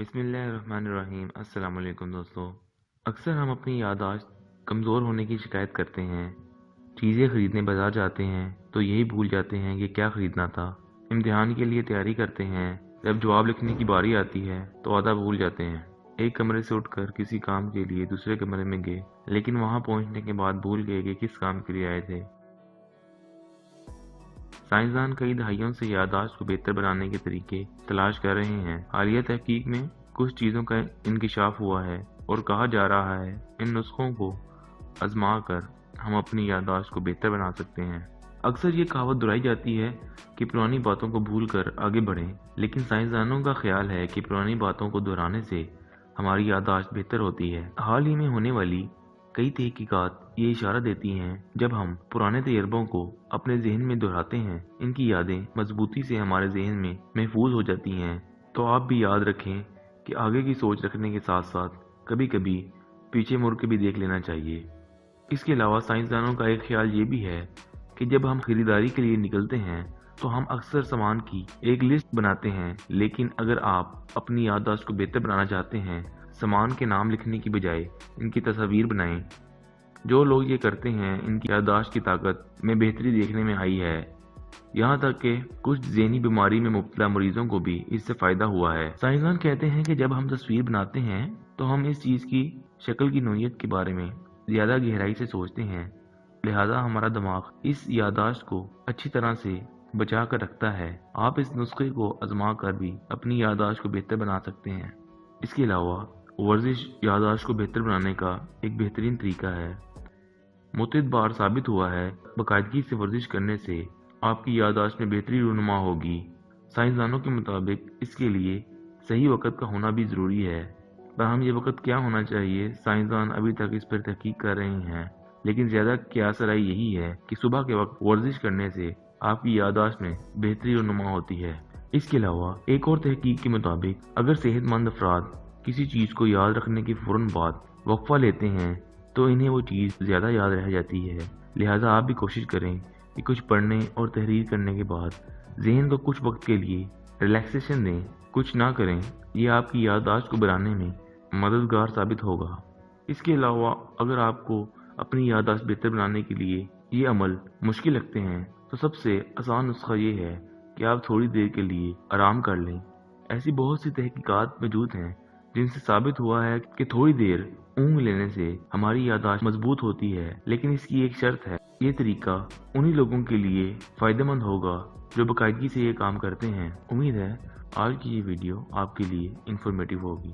बिस्मिल्लाहिर्रहमानिर्रहीम। अस्सलाम वालेकुम दोस्तों। अक्सर हम अपनी याददाश्त कमज़ोर होने की शिकायत करते हैं। चीज़ें ख़रीदने बाज़ार जाते हैं तो यही भूल जाते हैं कि क्या ख़रीदना था। इम्तिहान के लिए तैयारी करते हैं, जब जवाब लिखने की बारी आती है तो आधा भूल जाते हैं। एक कमरे से उठकर किसी काम के लिए दूसरे कमरे में गए, लेकिन वहाँ पहुँचने के बाद भूल गए कि किस काम के लिए आए थे। साइंसदान कई दहाइयों से याददाश्त को बेहतर बनाने के तरीके तलाश कर रहे हैं। हालिया तहकीक में कुछ चीज़ों का इंकिशाफ हुआ है और कहा जा रहा है इन नुस्खों को आजमा कर हम अपनी याददाश्त को बेहतर बना सकते हैं। अक्सर ये कहावत दोहराई जाती है कि पुरानी बातों को भूल कर आगे बढ़ें, लेकिन साइंसदानों का ख्याल है कि पुरानी बातों को दोहराने से हमारी याददाश्त बेहतर होती है। हाल ही में होने वाली कई तहकीकात ये इशारा देती हैं, जब हम पुराने तजर्बों को अपने जहन में दोहराते हैं, इनकी यादें मजबूती से हमारे जहन में महफूज हो जाती हैं। तो आप भी याद रखें कि आगे की सोच रखने के साथ साथ कभी कभी पीछे मुड़ के भी देख लेना चाहिए। इसके अलावा साइंसदानों का एक ख्याल ये भी है कि जब हम खरीदारी के लिए निकलते हैं तो हम अक्सर सामान की एक लिस्ट बनाते हैं, लेकिन अगर आप अपनी याददाश्त को बेहतर बनाना चाहते हैं, सामान के नाम लिखने की बजाय इनकी तस्वीर बनाएं। जो लोग ये करते हैं, इनकी याददाश्त की ताकत में बेहतरी देखने में आई है। यहाँ तक कि कुछ ज़हनी बीमारी में मुब्तला मरीजों को भी इससे फ़ायदा हुआ है। साइंसदान कहते हैं कि जब हम तस्वीर बनाते हैं तो हम इस चीज़ की शक्ल की नोयत के बारे में ज़्यादा गहराई से सोचते हैं, लिहाजा हमारा दिमाग इस याददाश्त को अच्छी तरह से बचा कर रखता है। आप इस नुस्खे को आजमा कर भी अपनी याददाश्त को बेहतर बना सकते हैं। इसके अलावा वर्जिश याददाश्त को बेहतर बनाने का एक बेहतरीन तरीका है। मुतअद्दिद बार साबित हुआ है बाकायदगी से वर्जिश करने से आपकी याददाश्त में बेहतरी रूनुमा होगी। साइंसदानों के मुताबिक इसके लिए सही वक़्त का होना भी ज़रूरी है, पर हम ये वक़्त क्या होना चाहिए, साइंसदान अभी तक इस पर तहकीक कर रहे हैं, लेकिन ज़्यादा क़यास राय यही है कि सुबह के वक्त वर्जिश करने से आपकी याददाश्त में बेहतरी रूनुमा होती है। इसके अलावा एक और तहकीक के मुताबिक अगर सेहतमंद अफराद किसी चीज़ को याद रखने के फ़ौरन बाद वक्फा लेते हैं तो इन्हें वो चीज़ ज़्यादा याद रह जाती है। लिहाजा आप भी कोशिश करें कि कुछ पढ़ने और तहरीर करने के बाद जहन को कुछ वक्त के लिए रिलैक्सेशन दें। कुछ ना करें, ये आपकी याददाश्त को बढ़ाने में मददगार साबित होगा। इसके अलावा अगर आपको अपनी याददाश्त बेहतर बनाने के लिए ये अमल मुश्किल लगते हैं तो सबसे आसान नुस्खा ये है कि आप थोड़ी देर के लिए आराम कर लें। ऐसी बहुत सी तहकीकात मौजूद हैं जिनसे साबित हुआ है कि थोड़ी देर ऊँग लेने से हमारी याददाश्त मजबूत होती है, लेकिन इसकी एक शर्त है। ये तरीका उन्हीं लोगों के लिए फ़ायदेमंद होगा जो बाकायदगी से ये काम करते हैं। उम्मीद है आज की ये वीडियो आपके लिए इंफॉर्मेटिव होगी।